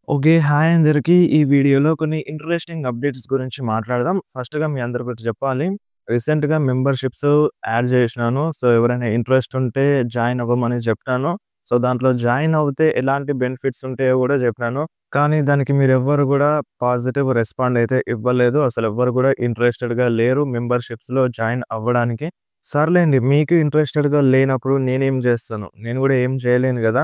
Okay. Hi అందరికి. ఈ వీడియోలో కొన్ని ఇంట్రెస్టింగ్ అప్డేట్స్ గురించి మాట్లాడదాం. ఫస్ట్‌గా మీ అందరికి ఒకటి చెప్పాలి. రీసెంట్‌గా మెంబర్‌షిప్స్ యాడ్ చేసినాను. సో, ఎవరైనా ఇంట్రెస్ట్ ఉంటే జాయిన్ అవ్వమని చెప్పాను. సో, దాంట్లో జాయిన్ అవుతే ఎలాంటి బెనిఫిట్స్ ఉంటాయో కూడా చెప్పాను. కానీ దానికి మీరెవ్వరు కూడా పాజిటివ్ రెస్పాండ్ అయితే ఇవ్వలేదు. అసలెవ్వరు కూడా ఇంట్రెస్టెడ్‌గా లేరు మెంబర్‌షిప్స్‌లో జాయిన్ అవ్వడానికి. సర్లేండి, మీకు ఇంట్రెస్టెడ్‌గా లేనప్పుడు నేనేం చేస్తాను? నేను కూడా ఏం చేయలేను గదా!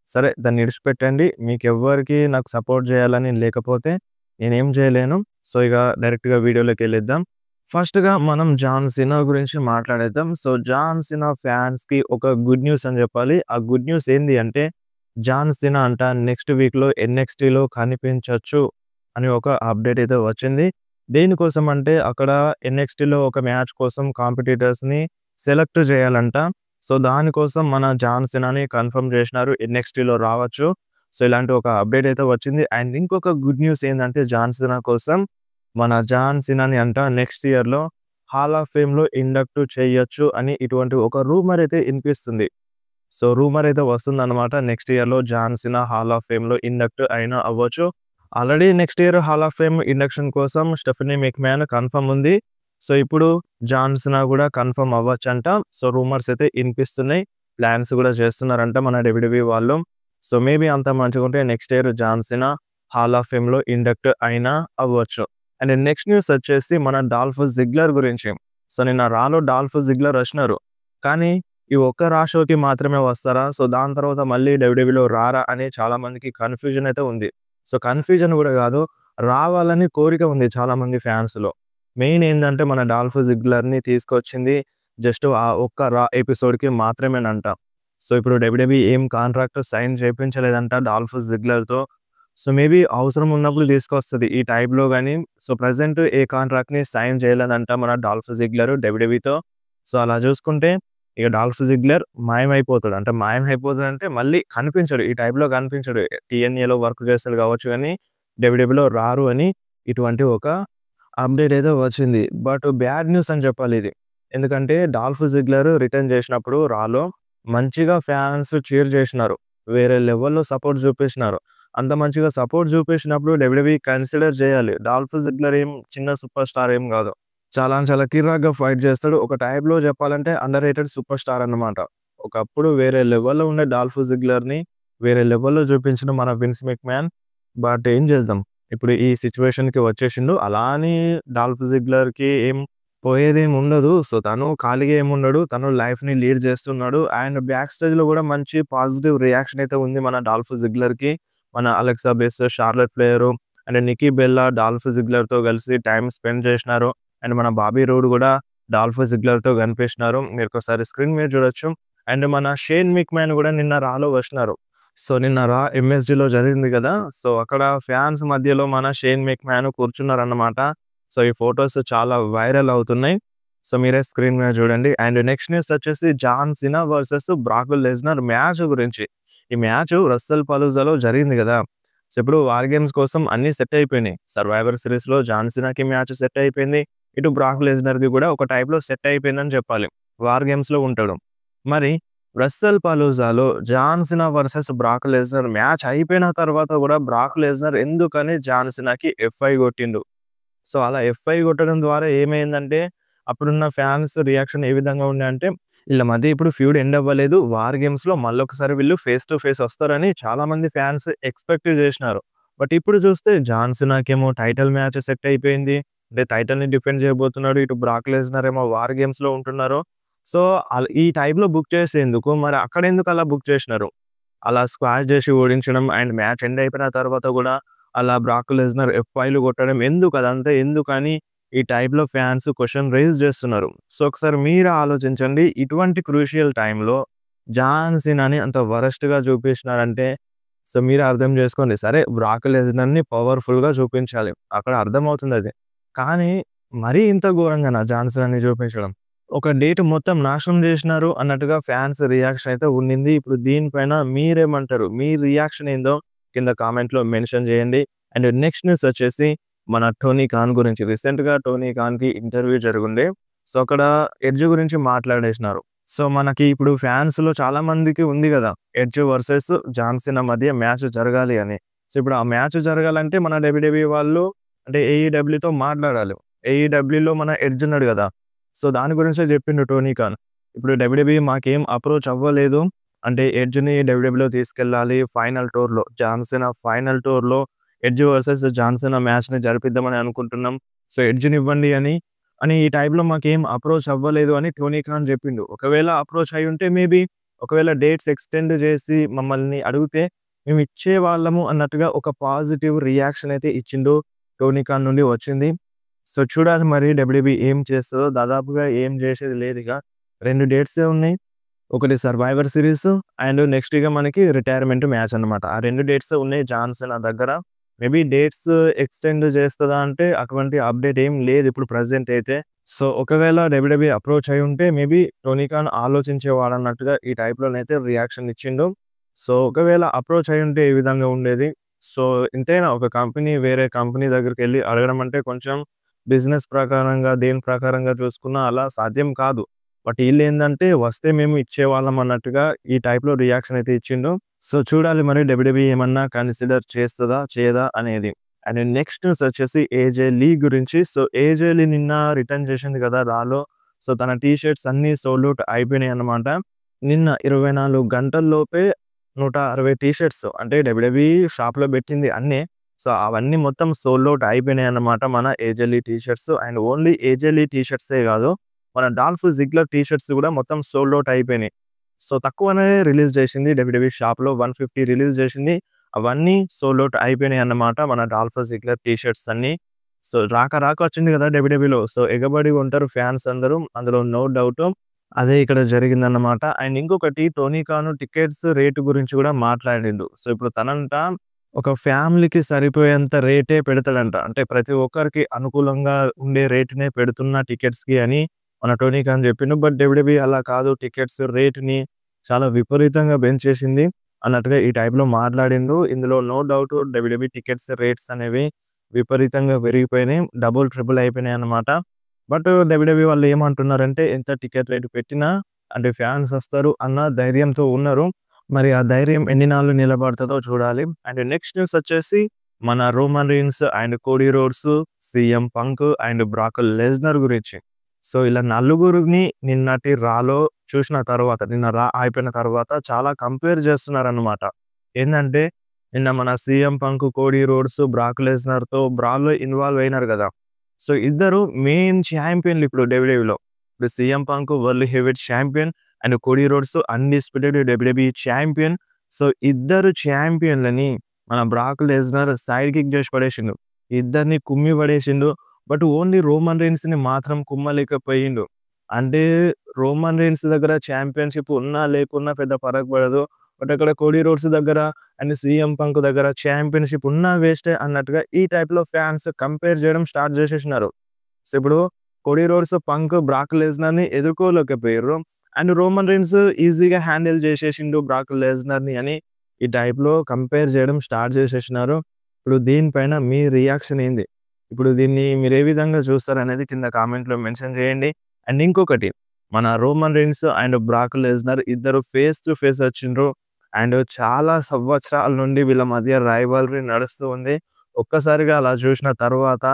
సరే, దాన్ని ఇడిచిపెట్టండి. మీకెవ్వరికీ నాకు సపోర్ట్ జేయాలని లేకపోతే నేనేం జేయలేను. సో, ఇక డైరెక్ట్‌గా వీడియోలోకెళ్ళిద్దాం. ఫస్ట్‌గా మనం జాన్ సీనా గురించి మాట్లాడేద్దాం. సో, జాన్ సీనా ఫ్యాన్స్‌కి ఒక గుడ్ న్యూస్ అని జెప్పాలి. ఆ గుడ్ న్యూస్ ఏంది అంటే, జాన్ సీనా అంట నెక్స్ట్ వీక్‌లో ఎన్‌ఎక్స్‌టీలో కనిపించొచ్చు అని ఒక అప్డేట్ అయితే వచ్చింది. దేనికోసం అంటే, అక్కడ ఎన్‌ఎక్స్‌టీలో ఒక మ్యాచ్ కోసం కాంపిటీటర్స్‌ని సెలెక్ట్ జేయాలంట. సో, దానికోసం మన జాన్ సీనాని కన్ఫర్మ్ జేసినారు. ఎన్‌ఎక్స్‌టీలో రావచ్చు. సో, ఇలాంటి ఒక అప్డేట్ అయితే వచ్చింది. అండ్ ఇంకొక గుడ్ న్యూస్ ఏందంటే జాన్ సీనా కోసం, మన జాన్ సీనాని అంట నెక్స్ట్ ఇయర్‌లో హాల్ ఆఫ్ ఫేమ్‌లో ఇండక్ట్ చేయొచ్చు అని ఇటువంటి ఒక రూమర్ అయితే ఇనిపిస్తుంది. సో, రూమర్ అయితే వస్తుందన్నమాట. నెక్స్ట్ ఇయర్‌లో జాన్ సీనా హాల్ ఆఫ్ ఫేమ్‌లో ఇండక్ట్ అయినా అవ్వచ్చు. Already next year hall of fame induction కోసం స్టెఫనీ మెక్‌మ్యాన్ కన్ఫర్మ్ ఉంది. సో, ఇప్పుడు జాన్ సీనా కూడా కన్ఫర్మ్ అవ్వచ్చంట. సో, రూమర్స్ అయితే ఇనిపిస్తున్నాయి. ప్లాన్స్ కూడా చేస్తున్నారంట మన డబ్ల్యూడబ్ల్యూఈ వాళ్ళు. సో, మేబీ అంత మంచిగుంటే next year John Cena hall of ఫేమ్‌లో ఇండక్ట్ అయినా అవ్వచ్చు. అండ్ నెక్స్ట్ న్యూస్ వచ్చేసి మన డాల్ఫ్ జిగ్లర్ గురించి. సో, నిన్న రాలో డాల్ఫ్ జిగ్లర్ వచ్చినారు. కానీ ఈ ఒక్క రా షోకి మాత్రమే వస్తారా? సో, దాని తర్వాత మళ్ళీ డబ్ల్యూడబ్ల్యూఈలో రారా అని చాలా మందికి కన్‌ఫ్యూజన్ అయితే ఉంది. సో, కన్‌ఫ్యూజన్ గూడా గాదు. రావాలని కోరిక ఉంది చాలా మంది ఫ్యాన్స్‌లో. మెయిన్ ఏందంటే మన డాల్ఫ్ జిగ్లర్‌ని తీసుకొచ్చింది జస్ట్ ఆ ఒక్క రా ఎపిసోడ్‌కి మాత్రమేనంట. సో, ఇప్పుడు డబ్ల్యూడబ్ల్యూఈ ఏం కాంట్రాక్ట్ సైన్ చేపించలేదంట డాల్ఫ్ జిగ్లర్‌తో. సో, మేబీ అవసరం ఉన్నప్పుడు తీసుకొస్తది ఈ టైప్‌లో గాని. సో, ప్రెజెంట్ ఏ కాంట్రాక్ట్‌ని సైన్ చేయలేదంట మన డాల్ఫ్ జిగ్లర్ డబ్ల్యూడబ్ల్యూఈతో. సో, అలా చూసుకుంటే ఇక డాల్ఫ్ జిగ్లర్ మాయమైపోతాడు. అంటే మాయమైపోతాడంటే మళ్ళీ కనిపించడు. ఈ టైప్‌లో కనిపించడు. టీఎన్ఏలో వర్క్ చేస్తాడు కావచ్చు గానీ, డబ్ల్యూడబ్ల్యూఈలో రారు అని ఇటువంటి ఒక అప్డేట్ అయితే వచ్చింది. బట్ బ్యాడ్ న్యూస్ అని చెప్పాలి ఇది. ఎందుకంటే డాల్ఫ్ జిగ్లర్ రిటర్న్ చేసినప్పుడు రాలో మంచిగా ఫ్యాన్స్ చీర్ చేసినారు. వేరే లెవెల్‌లో సపోర్ట్ చూపించినారు. అంత మంచిగా సపోర్ట్ చూపించినప్పుడు డబ్ల్యూడబ్ల్యూఈ కన్సిడర్ చేయాలి. డాల్ఫ్ జిగ్లర్ ఏం చిన్న సూపర్ స్టార్ ఏం కాదు. చాలా కిర్రాక్‌గా ఫైట్ చేస్తాడు. ఒక టైప్‌లో చెప్పాలంటే అండర్ రేటెడ్ సూపర్ స్టార్ అన్నమాట. ఒకప్పుడు వేరే లెవెల్‌లో ఉండే డాల్ఫ్ జిగ్లర్‌ని వేరే లెవెల్‌లో చూపించిన మన విన్స్ మెక్‌మ్యాన్. బట్ ఏం చేద్దాం, ఇప్పుడు ఈ సిట్యుయేషన్‌కి వచ్చేసిండు. అలా అని డాల్ఫ్ జిగ్లర్‌కి ఏం పోయేదేమి ఉండదు. సో, తను ఖాళీగా ఏమి ఉండడు. తను లైఫ్‌ని లీడ్ చేస్తున్నాడు. అండ్ బ్యాక్ స్టేజ్‌లో కూడా మంచి పాజిటివ్ రియాక్షన్ అయితే ఉంది మన డాల్ఫ్ జిగ్లర్‌కి. మన Alexa Bliss, Charlotte Flair and Nikki Bella Dolph జిగ్లర్‌తో కలిసి టైమ్ స్పెండ్ చేసినారు. అండ్ మన బాబీ రోడ్ కూడా డాల్ఫ్ జిగ్లర్‌తో కనిపించినారు. మీరొకసారి స్క్రీన్ మీద చూడొచ్చు. అండ్ మన షేన్ మెక్‌మ్యాన్ కూడా నిన్న రాలో వచ్చినారు. సో, నిన్న రా ఎంఎస్‌డిలో జరిగింది గదా! సో, అక్కడ ఫ్యాన్స్ మధ్యలో మన షేన్ మెక్‌మ్యాన్ కూర్చున్నారన్నమాట. సో, ఈ ఫోటోస్ చాలా వైరల్ అవుతున్నాయి. సో, మీరే స్క్రీన్ మీద చూడండి. అండ్ నెక్స్ట్ న్యూస్ వచ్చేసి John Cena versus Brock Lesnar match గురించి. ఈ మ్యాచ్ రస్సెల్ పలూజాలో జరిగింది గదా! సో, ఇప్పుడు వార్ గేమ్స్ కోసం అన్నీ సెట్ అయిపోయినాయి. సర్వైవర్ సీరీస్‌లో జాన్ సీనాకి మ్యాచ్ సెట్ అయిపోయింది. ఇటు బ్రాక్ లెస్నర్‌కి కూడా ఒక టైప్‌లో సెట్ అయిపోయిందని చెప్పాలి. వార్ గేమ్స్‌లో ఉంటాడు. మరి రస్సెల్ పలూజాలో John Cena versus Brock Lesnar match అయిపోయిన తర్వాత కూడా బ్రాక్ లెస్నర్ ఎందుకని జాన్ సీనాకి ఎఫ్5 కొట్టిండు. సో, అలా ఎఫ్5 కొట్టడం ద్వారా ఏమైందంటే, అప్పుడున్న ఫ్యాన్స్ రియాక్షన్ ఏ విధంగా ఉండే అంటే, ఈళ్ళ మధ్య ఇప్పుడు ఫ్యూడ్ ఎండ్ అవ్వలేదు. వార్ గేమ్స్‌లో మళ్ళొకసారి వీళ్ళు ఫేస్ టు ఫేస్ వస్తారని చాలామంది ఫ్యాన్స్ ఎక్స్‌పెక్ట్ జేసినారు. బట్ ఇప్పుడు చూస్తే జాన్ సీనాకేమో టైటిల్ మ్యాచ్ సెట్ అయిపోయింది. అంటే టైటిల్‌ని డిఫెండ్ చేయబోతున్నాడు. ఇటు బ్రాక్ లెస్నర్ ఏమో వార్ గేమ్స్‌లో ఉంటున్నారు. సో, ఈ టైప్‌లో బుక్ చేసేందుకు మరి అక్కడెందుకు అలా బుక్ చేసినారు? అలా స్క్వాష్ జేసి ఓడించడం అండ్ మ్యాచ్ ఎండ్ అయిపోయిన తర్వాత గూడా అలా బ్రాక్ లెస్నర్ ఎఫ్5లు కొట్టడం ఎందుకు? అదంతా ఎందుకని ఈ టైప్‌లో ఫ్యాన్స్ క్వెషన్ రైజ్ చేస్తున్నారు. సో, ఒకసారి మీరే ఆలోచించండి. ఇటువంటి క్రూషియల్ టైమ్‌లో జాన్ సీనాని అంత వరస్ట్‌గా చూపించినారంటే, సో, మీరే అర్థం చేసుకోండి. సరే, బ్రాక్ లెస్నర్‌ని పవర్‌ఫుల్‌గా చూపించాలి. అక్కడ అర్థమవుతుందది. కానీ మరీ ఇంత ఘోరంగానా జాన్ సీనాని చూపించడం? ఒక డేట్ మొత్తం నాశనం జేసినారు అన్నట్టుగా ఫ్యాన్స్ రియాక్షన్ అయితే ఉండింది. ఇప్పుడు దీనిపైన మీరేమంటారు? మీ రియాక్షన్ ఏందో కింద కామెంట్‌లో మెన్షన్ జేయండి. అండ్ నెక్స్ట్ న్యూస్ వచ్చేసి మన టోనీ ఖాన్ గురించి. రీసెంట్‌గా టోనీ ఖాన్‌కి ఇంటర్వ్యూ జరిగుండే. సో, అక్కడ ఎడ్జ్ గురించి మాట్లాడేసినారు. సో, మనకి ఇప్పుడు ఫ్యాన్స్‌లో చాలా మందికి ఉంది గదా! ఎడ్జ్ వర్సెస్ జాన్ సీనా మధ్య మ్యాచ్ జరగాలి అని. సో, ఇప్పుడు ఆ మ్యాచ్ జరగాలంటే మన డబ్ల్యూడబ్ల్యూఈ వాళ్ళు అంటే ఏఈడబ్ల్యూతో మాట్లాడాలి. ఏఈడబ్ల్యూలో మన ఎడ్జ్ ఉన్నాడు గదా! సో, దాని గురించే జెప్పిండు టోనీ ఖాన్. ఇప్పుడు డబ్ల్యూడబ్ల్యూఈ మాకేం అప్రోచ్ అవ్వలేదు. అంటే ఎడ్జ్‌ని డబ్ల్యూడబ్ల్యూలో తీసుకెళ్ళాలి. ఫైనల్ టూర్‌లో జాన్ సీనా ఫైనల్ టూర్‌లో ఎడ్జ్ వర్సెస్ జాన్ సీనా మ్యాచ్‌ని జరిపిద్దామని అనుకుంటున్నాం. సో, ఎడ్జ్‌నివ్వండి అని ఈ టైప్‌లో మాకేం అప్రోచ్ అవ్వలేదు అని టోనీ ఖాన్ జెప్పిండు. ఒకవేళ అప్రోచ్ అయ్యుంటే మేబీ ఒకవేళ డేట్స్ ఎక్స్‌టెండ్ జేసి మమ్మల్ని అడిగితే మేమిచ్చేవాళ్ళము అన్నట్టుగా ఒక పాజిటివ్ రియాక్షన్ అయితే ఇచ్చిండు. టోనీ ఖాన్ నుండి వచ్చింది. సో, చూడాలి మరి డబ్ల్యూడబ్ల్యూఈ ఏం చేస్తదో. దాదాపుగా ఏం జేసేది లేదిక. 2 డేట్సే ఉన్నాయి. ఒకటి సర్వైవర్ సీరీస్ అండ్ నెక్స్ట్ ఇగ మనకి రిటైర్మెంట్ మ్యాచ్ అన్నమాట. ఆ 2 డేట్సే ఉన్నాయి జాన్ సీనా దగ్గర. మేబీ డేట్స్ ఎక్స్‌టెండ్ చేస్తదా అంటే అటువంటి అప్‌డేట్ ఏం లేదు ఇప్పుడు ప్రెజెంట్ అయితే. సో, ఒకవేళ డబ్ల్యూడబ్ల్యూఈ అప్రోచ్ అయ్యుంటే మేబీ టోనీ ఖాన్ ఆలోచించేవాడన్నట్టుగా ఈ టైప్‌లోనైతే రియాక్షన్ ఇచ్చిండు. సో, ఒకవేళ అప్రోచ్ అయ్యుంటే ఏ విధంగా ఉండేది? సో, ఎంతైనా ఒక కంపెనీ వేరే కంపెనీ దగ్గరికెళ్లి అడగడం అంటే కొంచెం బిజినెస్ ప్రకారంగా, దేని ప్రకారంగా చూసుకున్నా అలా సాధ్యం కాదు. బట్ ఈళ్ళేందంటే వస్తే మేము ఇచ్చేవాళ్ళం అన్నట్టుగా ఈ టైప్‌లో రియాక్షన్ అయితే ఇచ్చిండు. సో, చూడాలి మరి డబ్ల్యూడబ్ల్యూఈ ఏమన్నా కన్సిడర్ చేస్తదా? చేయదా? అనేది. అండ్ నెక్స్ట్ న్యూస్ వచ్చేసి ఏజే లీ గురించి. సో, ఏజే లీ నిన్న రిటర్న్ చేసింది కదా! రాలో. సో, తన టీ షర్ట్స్ అన్నీ సోల్డ్ ఔట్ అయిపోయినాయన్నమాట. నిన్న 24 గంటల్లోపే 160 టీ షర్ట్స్ అంటే డబ్ల్యూడబ్ల్యూఈ షాప్‌లో పెట్టింది అన్నే. సో, అవన్నీ మొత్తం సోల్డ్ ఔట్ అయిపోయినాయన్నమాట మన AJ Lee T shirts. And only AJ Lee T షర్ట్సే కాదు. మన డాల్ఫ్ జిగ్లర్ టీ షర్ట్స్ కూడా మొత్తం సోల్డ్ ఔట్ అయిపోయినాయి. సో, తక్కువనే రిలీజ్ చేసింది డబ్ల్యూడబ్ల్యూఈ షాప్‌లో 150 రిలీజ్ చేసింది. అవన్నీ సోల్డ్ ఔట్ అయిపోయినాయన్నమాట మన డాల్ఫ్ జిగ్లర్ టీ షర్ట్స్ అన్నీ. సో, రాక వచ్చింది కదా డబ్ల్యూడబ్ల్యూఈలో. సో, ఎగబడి ఉంటారు ఫ్యాన్స్ అందరూ. అందులో నో డౌట్. అదే ఇక్కడ జరిగిందన్నమాట. అండ్ ఇంకొకటి టోనీ ఖాన్ టికెట్స్ రేట్ గురించి కూడా మాట్లాడిండు. సో, ఇప్పుడు తనంట ఒక ఫ్యామిలీకి సరిపోయేంత రేటే పెడతాడంట. అంటే ప్రతి ఒక్కరికి అనుకూలంగా ఉండే రేట్‌నే పెడుతున్నా టికెట్స్‌కి అని మన టోనీ ఖాన్ చెప్పిండు. బట్ డబ్ల్యూడబ్ల్యూఈ అలా కాదు టికెట్స్ రేట్‌ని చాలా విపరీతంగా పెంచేసింది అన్నట్టుగా ఈ టైప్‌లో మాట్లాడిండు. ఇందులో no doubt WWE tickets rates అనేవి విపరీతంగా పెరిగిపోయినాయి. డబుల్, ట్రిపుల్ అయిపోయినాయన్నమాట. బట్ డబ్ల్యూడబ్ల్యూఈ వాళ్ళు ఏమంటున్నారంటే ఎంత టికెట్ రేట్ పెట్టినా అంటే ఫ్యాన్స్ వస్తారు అన్న ధైర్యంతో ఉన్నారు. మరి ఆ ధైర్యం ఎన్ని నాళ్ళు నిలబడతదో చూడాలి. అండ్ నెక్స్ట్ న్యూస్ వచ్చేసి మన Roman Reigns and Cody Rhodes, CM Punk and Brock Lesnar గురించి. సో, ఇలా నలుగురిని నిన్నటి రాలో చూసిన తర్వాత నిన్న రా అయిపోయిన తర్వాత చాలా కంపేర్ చేస్తున్నారన్నమాట. ఏందంటే నిన్న మన CM Punk, Cody Rhodes, Brock లెస్నర్‌తో బ్రాల్‌లో ఇన్వాల్వ్ అయినారు గదా! సో, ఇద్దరు మెయిన్ ఛాంపియన్‌లు ఇప్పుడు డబ్ల్యూడబ్ల్యూఈలో. ఇప్పుడు CM Punk world heavyweight champion and Cody Rhodes undisputed WWE champion. So, ఇద్దరు ఛాంపియన్‌లని మన బ్రాక్ లెస్నర్ సైడ్ కిక్ చేసి పడేసిండు. ఇద్దరిని కుమ్మి పడేసిండు. బట్ ఓన్లీ రోమన్ రీన్స్‌ని మాత్రం కుమ్మలేకపోయిండు. అంటే రోమన్ రీన్స్ దగ్గర ఛాంపియన్‌షిప్ ఉన్నా లేకున్నా పెద్ద ఫరక్ పడదు. బట్ అక్కడ కోడీ రోడ్స్ దగ్గర అండ్ సీఎం పంక్ దగ్గర ఛాంపియన్‌షిప్ ఉన్నా వేస్టే అన్నట్టుగా ఈ టైప్‌లో ఫ్యాన్స్ కంపేర్ చేయడం స్టార్ట్ చేసేసినారు. సో, ఇప్పుడు కోడీ రోడ్స్, పంక్, బ్రాక్ లెస్నర్‌ని ఎదుర్కోలేకపోయిర్రు. అండ్ రోమన్ రీన్స్ ఈజీగా హ్యాండిల్ చేసేసిండు బ్రాక్ లెస్నర్‌ని అని ఈ టైప్‌లో కంపేర్ చేయడం స్టార్ట్ చేసేసినారు. ఇప్పుడు దీనిపైన మీ రియాక్షన్ ఏంది? ఇప్పుడు దీన్ని మీరు ఏ విధంగా చూస్తారనేది కింద కామెంట్‌లో మెన్షన్ చేయండి. అండ్ ఇంకొకటి మన Roman Reigns and Brock Lesnar ఇద్దరు ఫేస్ టు ఫేస్ వచ్చిండ్రు. అండ్ చాలా సంవత్సరాల నుండి వీళ్ళ మధ్య రైవల్రీ నడుస్తూ ఉంది. ఒక్కసారిగా అలా చూసిన తర్వాత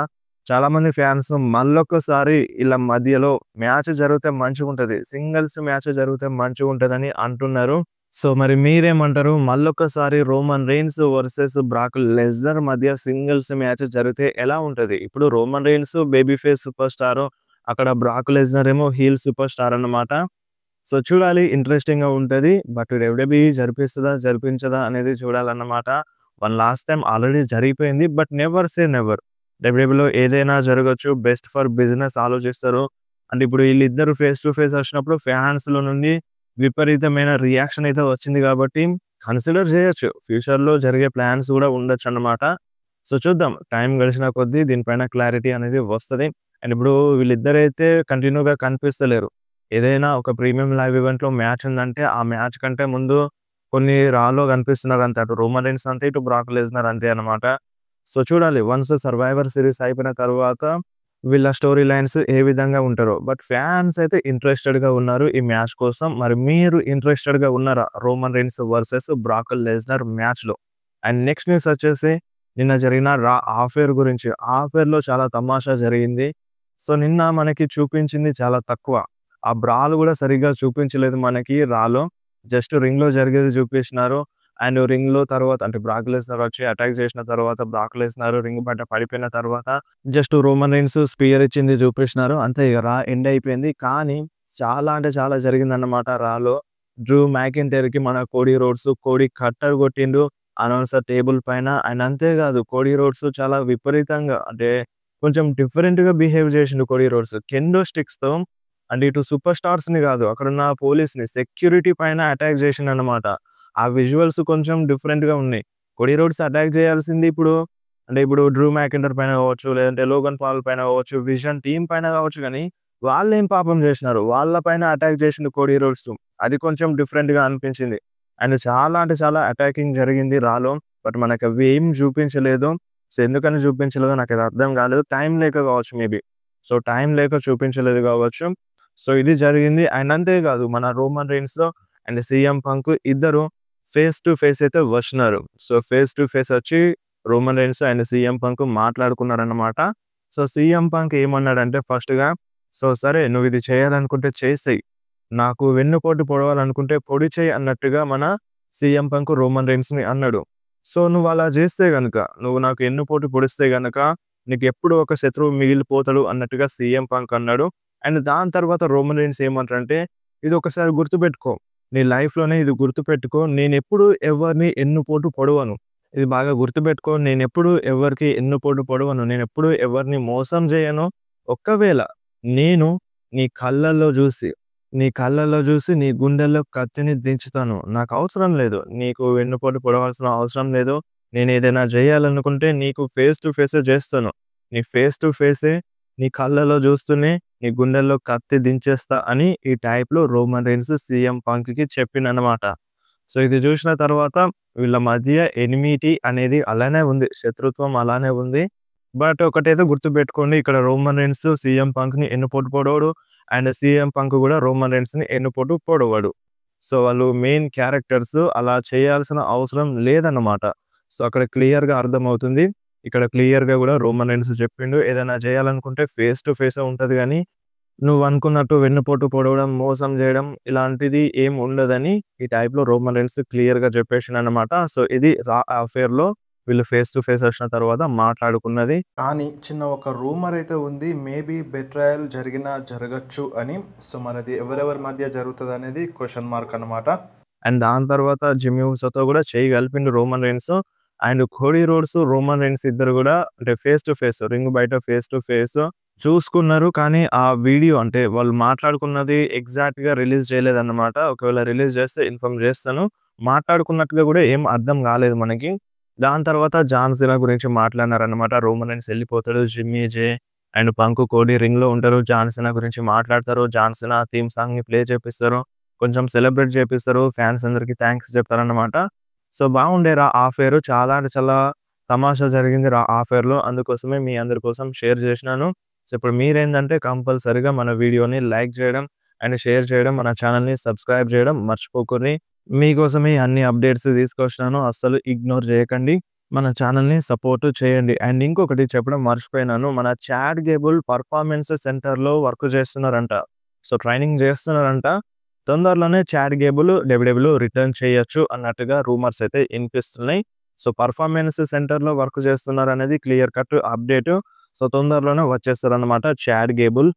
చాలామంది ఫ్యాన్స్ మళ్ళొక్కసారి ఈళ్ళ మధ్యలో మ్యాచ్ జరిగితే మంచిగుంటది. సింగిల్స్ మ్యాచ్ జరిగితే మంచిగుంటదని అంటున్నారు. సో, మరి మీరేమంటారు? మళ్ళొక్కసారి Roman Reigns versus Brock Lesnar మధ్య సింగిల్స్ మ్యాచ్ జరిగితే ఎలా ఉంటది? ఇప్పుడు Roman Reigns baby face super star. అక్కడ బ్రాక్ లెస్నర్ ఏమో హీల్ సూపర్ స్టార్ అన్నమాట. సో, చూడాలి ఇంట్రెస్టింగ్‌గా ఉంటది. బట్ డబ్ల్యూడబ్ల్యూఈ జరిపిస్తదా? జరిపించదా? అనేది చూడాలన్నమాట. లాస్ట్ టైమ్ ఆల్రెడీ జరిగిపోయింది. But never say never. డబ్ల్యూడబ్ల్యూఈలో ఏదైనా జరగొచ్చు. బెస్ట్ ఫర్ బిజినెస్ ఆలోచిస్తారు. అంటే ఇప్పుడు ఈళ్ళిద్దరు ఫేస్ టు ఫేస్ వచ్చినప్పుడు ఫ్యాన్స్‌లో నుండి విపరీతమైన రియాక్షన్ అయితే వచ్చింది కాబట్టి కన్సిడర్ చేయొచ్చు. ఫ్యూచర్‌లో జరిగే ప్లాన్స్ కూడా ఉండొచ్చన్నమాట. సో, చూద్దాం. టైం గడిచిన కొద్దీ దీనిపైన క్లారిటీ అనేది వస్తది. అండ్ ఇప్పుడు వీళ్ళిద్దరైతే కంటిన్యూగా కనిపిస్తలేరు. ఏదైనా ఒక ప్రీమియం లైవ్ ఈవెంట్‌లో మ్యాచ్ ఉందంటే ఆ మ్యాచ్ కంటే ముందు కొన్ని రాలో కనిపిస్తున్నారు అంతే. అటు రోమన్ రీన్స్ అంతే, ఇటు బ్రాక్ లెస్నర్ అంతే అన్నమాట. సో, చూడాలి వన్స్ సర్వైవర్ సీరీస్ అయిపోయిన తర్వాత వీళ్ళ స్టోరీ లైన్స్ ఏ విధంగా ఉంటారో. బట్ ఫ్యాన్స్ అయితే ఇంట్రెస్టెడ్‌గా ఉన్నారు ఈ మ్యాచ్ కోసం. మరి మీరు ఇంట్రెస్టెడ్‌గా ఉన్నారా? Roman Reigns versus Brock Lesnar మ్యాచ్‌లో. అండ్ నెక్స్ట్ న్యూస్ వచ్చేసి నిన్న జరిగిన అఫేర్ గురించి. ఆ అఫేర్‌లో చాలా తమాషా జరిగింది. సో, నిన్న మనకి చూపించింది చాలా తక్కువ. ఆ బ్రాలు గూడా సరిగ్గా చూపించలేదు మనకి రాలో. జస్ట్ రింగ్‌లో జరిగేది చూపించినారు. అండ్ రింగ్‌లో తర్వాత అంటే బ్రాక్ లెస్నర్ వచ్చి అటాక్ చేసిన తర్వాత బ్రాక్ లెస్నర్ రింగ్ బయట పడిపోయిన తర్వాత జస్ట్ రోమన్ రైన్స్ స్పియర్ ఇచ్చింది చూపించినారు. అంతే ఇగ ఎండ్ అయిపోయింది. కానీ చాలా అంటే చాలా జరిగిందన్నమాట రాలో. డ్రూ మ్యాకింటైర్‌కి మన కోడీ రోడ్స్ కట్టర్ కొట్టిండు అనౌన్సర్ టేబుల్ పైన. అండ్ అంతే కాదు కోడీ రోడ్స్ చాలా విపరీతంగా అంటే కొంచెం డిఫరెంట్‌గా బిహేవ్ చేసిండు కోడీ రోడ్స్. కెండో స్టిక్స్‌తో అంటే ఇటు సూపర్ స్టార్స్‌ని కాదు అక్కడున్న పోలీస్‌ని సెక్యూరిటీ పైన అటాక్ చేసిండన్నమాట. ఆ విజువల్స్ కొంచెం డిఫరెంట్‌గా ఉన్నాయి. కోడీ రోడ్స్ అటాక్ చేయాల్సింది ఇప్పుడు డ్రూ మ్యాకింటైర్ పైన కావచ్చు, లేదంటే లోగన్ పాల్ పైన కావచ్చు, విజన్ టీమ్ పైన కావచ్చు గానీ, వాళ్ళేం పాపం చేసినారు? వాళ్ళ పైన అటాక్ చేసిండు కోడీ రోడ్స్. అది కొంచెం డిఫరెంట్‌గా అనిపించింది. అండ్ చాలా అంటే చాలా అటాకింగ్ జరిగింది రాలో. బట్ మనకవి ఏం చూపించలేదు. సో, ఎందుకని చూపించలేదో నాకది అర్థం కాలేదు. టైం లేక కావచ్చు మేబీ. సో, టైం లేక చూపించలేదు కావచ్చు. సో, ఇది జరిగింది. అండ్ అంతే కాదు మన Roman Reigns and CM Punk ఇద్దరు ఫేస్ టు ఫేస్ అయితే వస్తున్నారు. సో, ఫేస్ టు ఫేస్ వచ్చి Roman Reigns and CM Punk మాట్లాడుకున్నారన్నమాట. సో, సీఎం పంక్ ఏమన్నాడంటే ఫస్ట్‌గా సరే నువ్విది చేయాలనుకుంటే చేసేయి. నాకు వెన్నుపోటు పొడవాలనుకుంటే పొడి చెయ్యి అన్నట్టుగా మన సీఎం పంక్ రోమన్ రైన్స్‌ని అన్నాడు. సో, నువ్వలా చేస్తే గనక, నువ్వు నాకు వెన్నుపోటు పొడిస్తే గనక నీకెప్పుడు ఒక శత్రువు మిగిలిపోతాడు అన్నట్టుగా సీఎం పంక్ అన్నాడు. అండ్ దాని తర్వాత రోమన్ రైన్స్ ఏమంటారంటే, ఇది ఒకసారి గుర్తుపెట్టుకో. నీ లైఫ్‌లోనే ఇది గుర్తుపెట్టుకో. నేనెప్పుడు ఎవరిని ఎన్నుపోటు పొడవను. ఇది బాగా గుర్తుపెట్టుకో. నేనెప్పుడు ఎవరికీ ఎన్నుపోటు పొడవను. నేనెప్పుడు ఎవరిని మోసం చేయను. ఒకవేళ నేను నీ కళ్ళల్లో జూసి, నీ గుండెల్లో కత్తిని దించుతాను. నాకవసరం లేదు. నీకు వెన్నుపోటు పొడవాల్సిన అవసరం లేదు. నేనేదైనా జేయాలనుకుంటే నీకు ఫేస్ టు ఫేసే జేస్తాను. నీ ఫేస్ టు ఫేసే నీ కళ్ళలో జూస్తూనే నీ గుండెల్లో కత్తి దించేస్తా అని ఈ టైప్‌లో రోమన్ రైన్స్ సీఎం పంక్‌కి చెప్పిండనమాట. సో, ఇది జూసిన తర్వాత వీళ్ళ మధ్య ఎనిమిటీ అనేది అలానే ఉంది. శత్రుత్వం అలానే ఉంది. బట్ ఒకటైతే గుర్తుపెట్టుకోండి ఇక్కడ రోమన్ రైన్స్ సీఎం పంక్‌ని ఎన్నుపోటు పొడవడు. అండ్ సీఎం పంక్ గూడా రోమన్ రైన్స్‌ని ఎన్నుపోటు పొడవడు. సో, వాళ్ళు మెయిన్ క్యారెక్టర్స్ అలా చేయాల్సిన అవసరం లేదన్నమాట. సో, అక్కడ క్లియర్‌గా అర్థమవుతుంది. ఇక్కడ క్లియర్‌గా గూడా రోమన్ రైన్స్ చెప్పిండు. ఏదైనా చేయాలనుకుంటే ఫేస్ టు ఫేసే ఉంటది గానీ, నువ్వనుకున్నట్టు వెన్నుపోటు పొడవడం, మోసం జేయడం ఇలాంటిది ఏం ఉండదని ఈ టైప్‌లో రోమన్ రైన్స్ క్లియర్‌గా చెప్పేసిండన్నమాట. సో, ఇది అఫేర్‌లో వీళ్ళు ఫేస్ టు ఫేస్ వచ్చిన తర్వాత మాట్లాడుకున్నది. కానీ చిన్న ఒక రూమర్ అయితే ఉంది. మేబీ బెట్రాయల్ జరగచ్చు అని. సో, మరది ఎవరెవరి మధ్య జరుగుతదనేది క్వెషన్ మార్క్ అన్నమాట. అండ్ దాని తర్వాత జిమ్మీ ఊసోతో గూడా చెయ్యి కలిపిండు Roman Reigns. And Cody Rhodes, Roman Reigns ఇద్దరు గూడా అంటే ఫేస్ టు ఫేస్ రింగ్ బయట ఫేస్ టు ఫేస్ చూసుకున్నారు. కానీ ఆ వీడియో అంటే వాళ్ళు మాట్లాడుకున్నది ఎగ్జాక్ట్‌గా రిలీజ్ చేయలేదన్నమాట. ఒకవేళ రిలీజ్ చేస్తే ఇన్ఫార్మ్ చేస్తాను. మాట్లాడుకున్నట్టుగా గూడా ఏం అర్థం గాలేదు మనకి. దాని తర్వాత జాన్ సీనా గురించి మాట్లాడినారన్నమాట. రోమన్ రైన్స్ ఎళ్ళిపోతాడు. Jimmy Jey and Punk, Cody రింగ్‌లో ఉంటారు. జాన్ సీనా గురించి మాట్లాడతారు. జాన్ సీనా థీమ్ సాంగ్‌ని ప్లే చేపిస్తారు. కొంచెం సెలబ్రేట్ చేపిస్తారు. ఫ్యాన్స్ అందరికి థాంక్స్ చెప్తారన్నమాట. సో, బాగుండే అఫేర్ చాలా అంటే చాలా తమాషా జరిగింది అఫేర్‌లో. అందుకోసమే మీ అందరి కోసం షేర్ చేసినాను. సో, ఇప్పుడు మీరేందంటే కంపల్సరీగా మన వీడియోని లైక్ చేయడం అండ్ షేర్ చేయడం, మన ఛానెల్‌ని సబ్స్క్రైబ్ చేయడం మర్చిపోకుర్రి. మీకోసమే అన్ని అప్డేట్స్ తీసుకొచ్చినాను. అస్సలు ఇగ్నోర్ చేయకండి. మన ఛానెల్‌ని సపోర్ట్ చేయండి. అండ్ ఇంకొకటి చెప్పడం మర్చిపోయినాను. మన చాట్ గేబుల్ పర్ఫార్మెన్స్ సెంటర్‌లో వర్క్ చేస్తున్నారంట. సో, ట్రైనింగ్ చేస్తున్నారంట. తొందరలోనే చాట్ గేబుల్ డబ్ల్యూడబ్ల్యూ రిటర్న్ చేయొచ్చు అన్నట్టుగా రూమర్స్ అయితే ఇనిపిస్తున్నాయి. సో, పర్ఫార్మెన్స్ సెంటర్‌లో వర్క్ చేస్తున్నారనేది క్లియర్ కట్ అప్డేట్. సో, తొందరలోనే వచ్చేస్తారన్నమాట చాట్ గేబుల్.